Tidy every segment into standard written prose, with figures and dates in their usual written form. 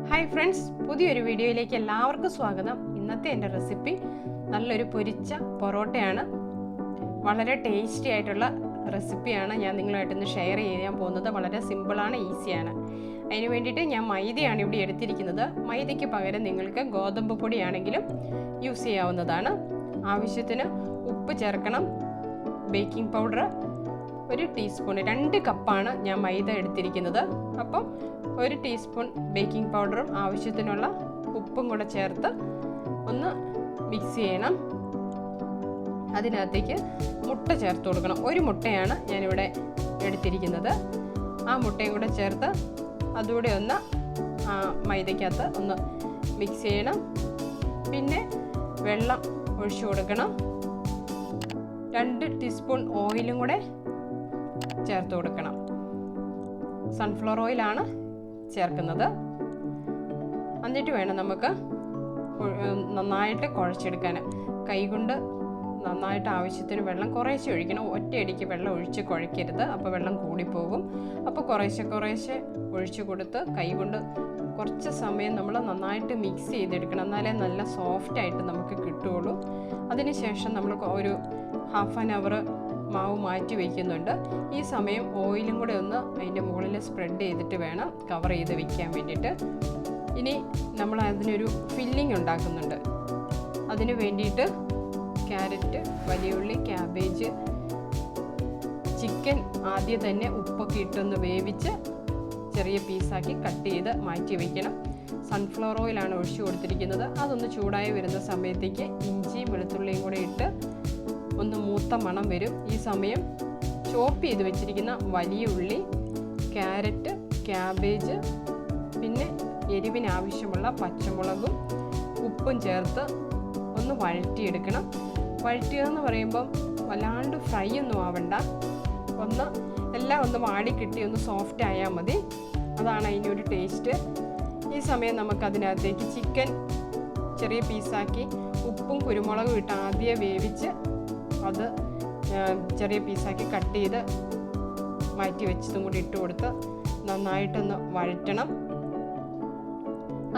Hi friends, പുതിയൊരു വീഡിയോയിലേക്ക് എല്ലാവർക്കും സ്വാഗതം. ഇന്നത്തെ എൻ്റെ റെസിപ്പി നല്ലൊരു പൊരിച്ച പൊറോട്ടയാണ്. വളരെ ടേസ്റ്റി ആയിട്ടുള്ള റെസിപ്പിയാണ് ഞാൻ നിങ്ങളുമായിട്ടൊന്ന് ഷെയർ ചെയ്യാൻ പോകുന്നത്. വളരെ സിമ്പിളാണ്, ഈസിയാണ്. അതിന് വേണ്ടിയിട്ട് ഞാൻ മൈദയാണ് ഇവിടെ എടുത്തിരിക്കുന്നത്. മൈദയ്ക്ക് പകരം നിങ്ങൾക്ക് ഗോതമ്പ് പൊടിയാണെങ്കിലും യൂസ് ചെയ്യാവുന്നതാണ്. ആവശ്യത്തിന് ഉപ്പ് ചേർക്കണം. ബേക്കിംഗ് പൗഡർ 1 ടീസ്പൂൺ, 2 കപ്പാണ് ഞാൻ മൈദ എടുത്തിരിക്കുന്നത്. അപ്പം 1 ടീസ്പൂൺ ബേക്കിംഗ് പൗഡറും ആവശ്യത്തിനുള്ള ഉപ്പും കൂടെ ചേർത്ത് ഒന്ന് മിക്സ് ചെയ്യണം. അതിനകത്തേക്ക് മുട്ട ചേർത്ത് കൊടുക്കണം. 1 മുട്ടയാണ് ഞാനിവിടെ എടുത്തിരിക്കുന്നത്. ആ മുട്ടയും കൂടെ ചേർത്ത് അതുകൂടെ ഒന്ന് മൈദയ്ക്കകത്ത് ഒന്ന് മിക്സ് ചെയ്യണം. പിന്നെ വെള്ളം ഒഴിച്ചു കൊടുക്കണം. 2 ടീസ്പൂൺ ഓയിലും കൂടെ ചേർത്ത് കൊടുക്കണം. സൺഫ്ലവർ ഓയിലാണ് ചേർക്കുന്നത്. എന്നിട്ട് വേണം നമുക്ക് നന്നായിട്ട് കുഴച്ചെടുക്കാൻ. കൈകൊണ്ട് നന്നായിട്ട് ആവശ്യത്തിന് വെള്ളം കുറേശ്ശെ ഒഴിക്കണം. ഒറ്റയടിക്ക് വെള്ളം ഒഴിച്ച് കുഴയ്ക്കരുത്, അപ്പോൾ വെള്ളം കൂടിപ്പോകും. അപ്പോൾ കുറേശ്ശെ ഒഴിച്ച് കൊടുത്ത് കൈകൊണ്ട് കുറച്ച് സമയം നമ്മൾ നന്നായിട്ട് മിക്സ് ചെയ്തെടുക്കണം. എന്നാലേ നല്ല സോഫ്റ്റായിട്ട് നമുക്ക് കിട്ടുകയുള്ളൂ. അതിനുശേഷം നമ്മൾ ഒരു ഹാഫ് ആൻ അവർ മാവ് മാറ്റി വയ്ക്കുന്നുണ്ട്. ഈ സമയം ഓയിലും കൂടെ ഒന്ന് അതിൻ്റെ മുകളിൽ സ്പ്രെഡ് ചെയ്തിട്ട് വേണം കവർ ചെയ്ത് വയ്ക്കാൻ വേണ്ടിയിട്ട്. ഇനി നമ്മൾ അതിനൊരു ഫില്ലിംഗ് ഉണ്ടാക്കുന്നുണ്ട്. അതിന് വേണ്ടിയിട്ട് ക്യാരറ്റ്, വലിയ ഉള്ളി, ക്യാബേജ്, ചിക്കൻ ആദ്യം തന്നെ ഉപ്പൊക്കെ ഇട്ടൊന്ന് വേവിച്ച് ചെറിയ പീസാക്കി കട്ട് ചെയ്ത് മാറ്റി വയ്ക്കണം. സൺഫ്ലവർ ഓയിലാണ് ഒഴിച്ചു കൊടുത്തിരിക്കുന്നത്. അതൊന്ന് ചൂടായി വരുന്ന സമയത്തേക്ക് ഇഞ്ചിയും വെളുത്തുള്ളിയും കൂടെ ഇട്ട് ഒന്ന് മൂത്ത മണം വരും. ഈ സമയം ചോപ്പ് ചെയ്ത് വെച്ചിരിക്കുന്ന വലിയ ഉള്ളി, ക്യാരറ്റ്, ക്യാബേജ്, പിന്നെ എരിവിന് ആവശ്യമുള്ള പച്ചമുളകും ഉപ്പും ചേർത്ത് ഒന്ന് വഴറ്റിയെടുക്കണം. വഴറ്റുക എന്ന് പറയുമ്പം വല്ലാണ്ട് ഫ്രൈ ഒന്നും ആവണ്ട. എല്ലാം ഒന്ന് വാടിക്കിട്ടി ഒന്ന് സോഫ്റ്റ് ആയാൽ മതി. അതാണ് അതിനൊരു ടേസ്റ്റ്. ഈ സമയം നമുക്കതിനകത്തേക്ക് ചിക്കൻ ചെറിയ പീസാക്കി ഉപ്പും കുരുമുളകും ഇട്ട് ആദ്യം വേവിച്ച് അത് ചെറിയ പീസാക്കി കട്ട് ചെയ്ത് മാറ്റി വെച്ചതും കൂടി ഇട്ട് കൊടുത്ത് നന്നായിട്ടൊന്ന് വഴറ്റണം.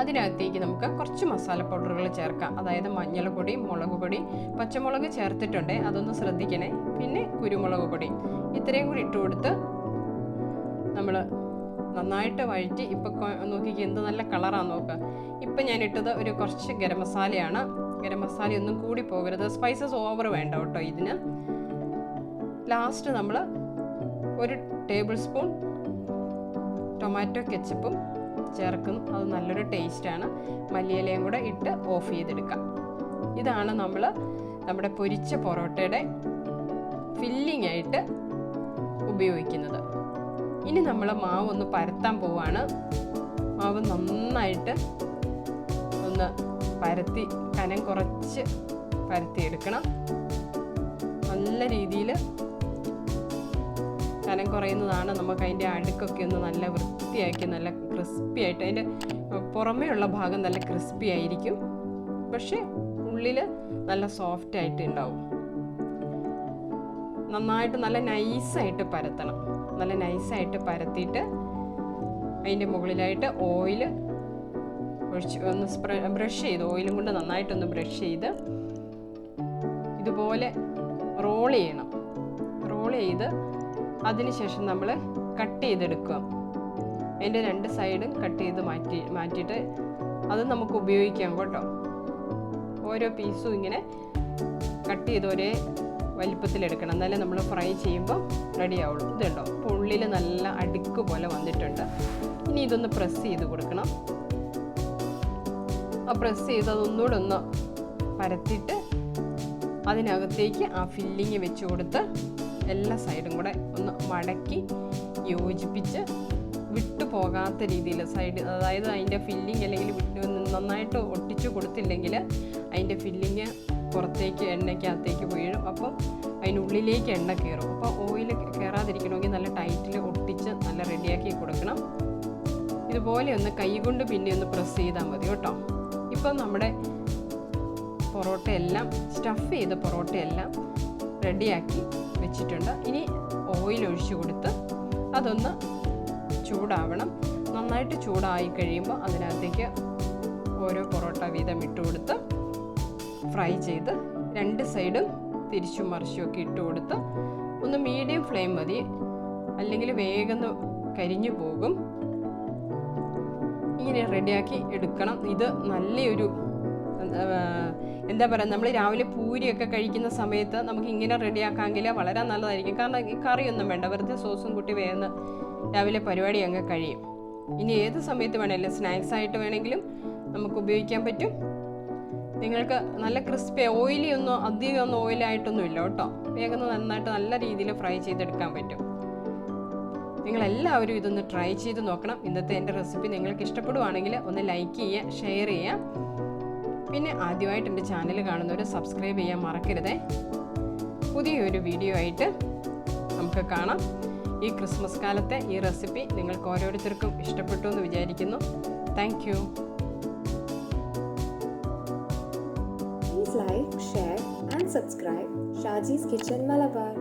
അതിനകത്തേക്ക് നമുക്ക് കുറച്ച് മസാല പൗഡറുകൾ ചേർക്കാം. അതായത് മഞ്ഞൾപ്പൊടി, മുളക് പൊടി, പച്ചമുളക് ചേർത്തിട്ടുണ്ട്, അതൊന്ന് ശ്രദ്ധിക്കണേ. പിന്നെ കുരുമുളക് പൊടി, ഇത്രയും കൂടി ഇട്ട് കൊടുത്ത് നമ്മൾ നന്നായിട്ട് വഴറ്റി. ഇപ്പം നോക്കിക്കുക എന്ത് നല്ല കളറാണ് നോക്കുക. ഇപ്പം ഞാൻ ഇട്ടത് കുറച്ച് ഗരം മസാലയാണ്. ഗരം മസാലയൊന്നും കൂടി പോകരുത്. സ്പൈസസ് ഓവർ വേണ്ട കേട്ടോ ഇതിന്. ലാസ്റ്റ് നമ്മൾ 1 ടേബിൾ സ്പൂൺ ടൊമാറ്റോ കെച്ചപ്പും ചേർക്കും. അത് നല്ലൊരു ടേസ്റ്റാണ്. മല്ലിയിലയും കൂടെ ഇട്ട് ഓഫ് ചെയ്തെടുക്കാം. ഇതാണ് നമ്മുടെ പൊരിച്ച പൊറോട്ടയുടെ ഫില്ലിംഗ് ആയിട്ട് ഉപയോഗിക്കുന്നത്. ഇനി നമ്മൾ മാവ് ഒന്ന് പരത്താൻ പോവാണ്. മാവ് നന്നായിട്ട് ഒന്ന് പരത്തി കനം കുറച്ച് പരത്തിയെടുക്കണം. നല്ല രീതിയിൽ കനം കുറയുന്നതാണ് നമുക്ക് അതിൻ്റെ അടുക്കൊക്കെ ഒന്ന് നല്ല വൃത്തിയാക്കി നല്ല ക്രിസ്പി ആയിട്ട്. അതിൻ്റെ പുറമേ ഉള്ള ഭാഗം നല്ല ക്രിസ്പി ആയിരിക്കും, പക്ഷേ ഉള്ളിൽ നല്ല സോഫ്റ്റ് ആയിട്ട് ഉണ്ടാവും. നന്നായിട്ട് നല്ല നൈസായിട്ട് പരത്തണം. നല്ല നൈസായിട്ട് പരത്തിയിട്ട് അതിൻ്റെ മുകളിലായിട്ട് ഓയിൽ ഒഴിച്ച് ഒന്ന് ബ്രഷ് ചെയ്ത് ഓയിലും കൊണ്ട് നന്നായിട്ടൊന്ന് ബ്രഷ് ചെയ്ത് ഇതുപോലെ റോൾ ചെയ്യണം. റോൾ ചെയ്ത് അതിനുശേഷം നമ്മൾ കട്ട് ചെയ്തെടുക്കുക. അതിൻ്റെ 2 സൈഡും കട്ട് ചെയ്ത് മാറ്റിയിട്ട് അത് നമുക്ക് ഉപയോഗിക്കാം കേട്ടോ. ഓരോ പീസും ഇങ്ങനെ കട്ട് ചെയ്ത് ഒരേ വലിപ്പത്തിലെടുക്കണം, എന്നാലേ നമ്മൾ ഫ്രൈ ചെയ്യുമ്പോൾ റെഡി ആവുള്ളൂ. ഇതുണ്ടോ, ഇപ്പോൾ ഉള്ളിൽ നല്ല അടുക്ക് പോലെ വന്നിട്ടുണ്ട്. ഇനി ഇതൊന്ന് പ്രസ് ചെയ്ത് കൊടുക്കണം. ആ പ്രസ് ചെയ്ത് അതൊന്നുകൂടെ ഒന്ന് പരത്തിയിട്ട് അതിനകത്തേക്ക് ആ ഫില്ലിങ് വെച്ച് കൊടുത്ത് എല്ലാ സൈഡും കൂടെ ഒന്ന് മടക്കി യോജിപ്പിച്ച് വിട്ടു പോകാത്ത രീതിയിൽ സൈഡ്, അതായത് അതിൻ്റെ ഫില്ലിങ് അല്ലെങ്കിൽ നന്നായിട്ട് ഒട്ടിച്ചു കൊടുത്തില്ലെങ്കിൽ അതിൻ്റെ ഫില്ലിങ് പുറത്തേക്ക് എണ്ണയ്ക്കകത്തേക്ക് വീഴും. അപ്പം അതിനുള്ളിലേക്ക് എണ്ണ കയറും. അപ്പോൾ ഓയിൽ കയറാതിരിക്കണമെങ്കിൽ നല്ല ടൈറ്റിൽ ഒട്ടിച്ച് നല്ല റെഡിയാക്കി കൊടുക്കണം. ഇതുപോലെ ഒന്ന് കൈ കൊണ്ട് പിന്നെ ഒന്ന് പ്രസ് ചെയ്താൽ മതി കേട്ടോ. ഇപ്പം നമ്മുടെ പൊറോട്ടയെല്ലാം സ്റ്റഫ് ചെയ്ത പൊറോട്ടയെല്ലാം റെഡിയാക്കി വെച്ചിട്ടുണ്ട്. ഇനി ഓയിൽ ഒഴിച്ചു കൊടുത്ത് അതൊന്ന് ചൂടാവണം. നന്നായിട്ട് ചൂടായി കഴിയുമ്പോൾ അതിനകത്തേക്ക് ഓരോ പൊറോട്ട വീതം ഇട്ട് കൊടുത്ത് ഫ്രൈ ചെയ്ത് 2 സൈഡും തിരിച്ചും മറിച്ചും ഒക്കെ ഇട്ട് കൊടുത്ത് ഒന്ന് മീഡിയം ഫ്ലെയിം മതി, അല്ലെങ്കിൽ വേഗം കരിഞ്ഞു പോകും. ഇങ്ങനെ റെഡിയാക്കി എടുക്കണം. ഇത് നല്ലൊരു എന്താ പറയുക, നമ്മൾ രാവിലെ പൂരിയൊക്കെ കഴിക്കുന്ന സമയത്ത് നമുക്ക് ഇങ്ങനെ റെഡിയാക്കാമെങ്കിൽ വളരെ നല്ലതായിരിക്കും. കാരണം ഈ കറിയൊന്നും വേണ്ട, വെറുതെ സോസും കൂട്ടി വേഗം രാവിലെ പരിപാടി അങ്ങ് കഴിയും. ഇനി ഏത് സമയത്ത് വേണമെങ്കിലും സ്നാക്സ് ആയിട്ട് വേണമെങ്കിലും നമുക്ക് ഉപയോഗിക്കാൻ പറ്റും. നിങ്ങൾക്ക് നല്ല ക്രിസ്പി, ഓയിലി ഒന്നും അധികം ഒന്നും ഓയിലായിട്ടൊന്നും ഇല്ല കേട്ടോ. വേഗം നന്നായിട്ട് നല്ല രീതിയിൽ ഫ്രൈ ചെയ്തെടുക്കാൻ പറ്റും. നിങ്ങളെല്ലാവരും ഇതൊന്ന് ട്രൈ ചെയ്ത് നോക്കണം. ഇന്നത്തെ എൻ്റെ റെസിപ്പി നിങ്ങൾക്ക് ഇഷ്ടപ്പെടുവാണെങ്കിൽ ഒന്ന് ലൈക്ക് ചെയ്യുക, ഷെയർ ചെയ്യുക. പിന്നെ ആദ്യമായിട്ട് എൻ്റെ ചാനൽ കാണുന്നവർ സബ്സ്ക്രൈബ് ചെയ്യാൻ മറക്കരുതേ. പുതിയൊരു വീഡിയോ ആയിട്ട് നമുക്ക് കാണാം. ഈ ക്രിസ്മസ് കാലത്തെ ഈ റെസിപ്പി നിങ്ങൾക്ക് ഓരോരുത്തർക്കും ഇഷ്ടപ്പെട്ടു എന്ന് വിചാരിക്കുന്നു. Thank you. Please like, share and subscribe Shaji's Kitchen Malabar.